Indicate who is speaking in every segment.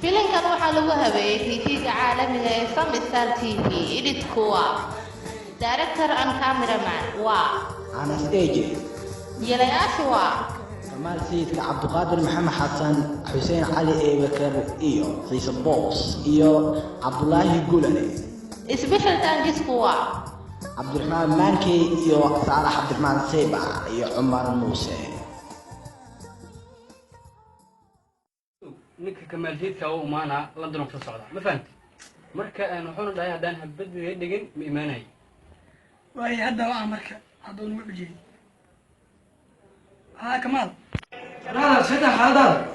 Speaker 1: filimkan waxaa lagu habeeyey TV-ga caalamiga ee Star TV edit kuwa director and cameraman waa
Speaker 2: أنا ستيجي
Speaker 1: jilayaashu waa
Speaker 2: كمال سيد عبد القادر محمد حسن حسين علي بكر إيو قيس بوس إيو عبد الله الجولاني
Speaker 1: special thanks kuwa
Speaker 2: عبد الرحمن مانكي إيو صالح عبد الرحمن سيبع إيو عمر موسى
Speaker 3: ninka kamaaljiidka oo umaana London ka socda ma fahanti marka aan wuxuu dhahay hadaan habad dhigin ma iimaanay
Speaker 4: way hadda waa marka haduu nagu dhijin كمال
Speaker 5: لا صدق هذا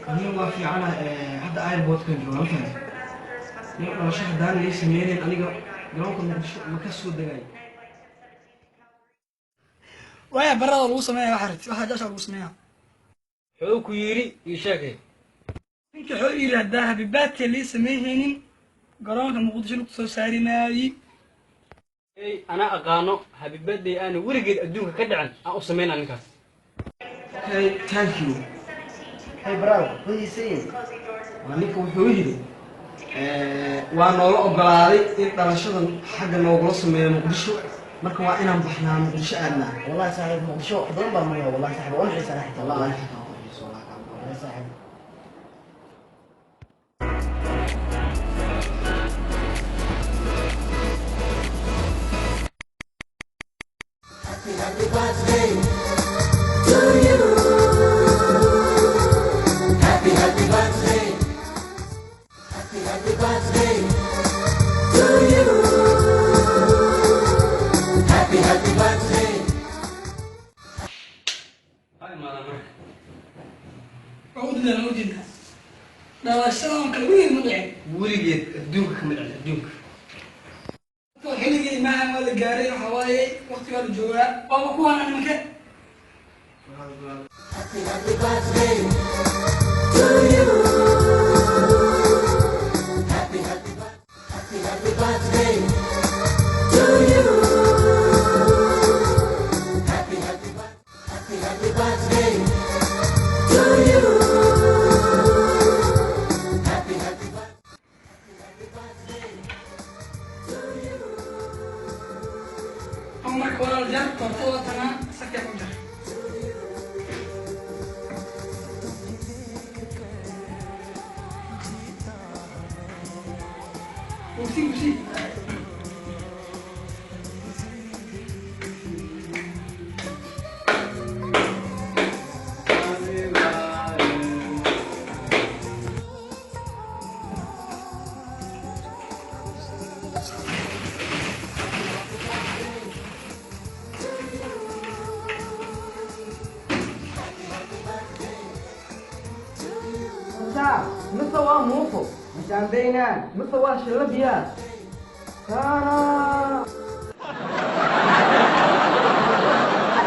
Speaker 5: هو في على هذا ايربورت كان جوا مثلا يلا شيخ داني ليش ميرين انيغا جروكم مكسو دغاي
Speaker 4: ويا برada lagu sameeyo waxaad waxa jasha lagu sameeyo
Speaker 3: wuxuu ku yiri ii sheegay
Speaker 4: ninka wuxuu yiri hadaa habibaadka li sameeyeen garoonka muqdisho lagu soo saarinaayay
Speaker 3: أنا أقانو حبيبتي أنا ورقة أدوك كدعن أو سمينا نكاس.
Speaker 5: Okay, thank you. Hey bravo, what are you saying? وأنيك وحويلي. وأنا والله أقولي إنت على شغل حاجة لو قلص من مقدشو مركو وأنا مبحنا مقدشو أنا.
Speaker 2: والله صاحب مقدشو حضر بمية والله صاحب أمشي صراحة
Speaker 5: الله
Speaker 2: والله
Speaker 5: يحفظك.
Speaker 2: صاحب
Speaker 6: Happy birthday to you. Happy birthday. Happy birthday to you. Happy birthday.
Speaker 3: هاي ما أنا.
Speaker 4: عودنا لا السلام كوين مدعي
Speaker 3: ورقة أدوك كمل على أدوك.
Speaker 4: xilligii maahan wala gaaray waxa waaye waqtiga la joogaa oo ku waan nimanka
Speaker 6: Happy birthday to you. Happy birthday to you. Happy birthday to you. Happy birthday to you.
Speaker 4: marka wala jar tortooda tana sakay ku jar وسي
Speaker 5: مستوى موفو مشان بينان مستوى شلبيان كان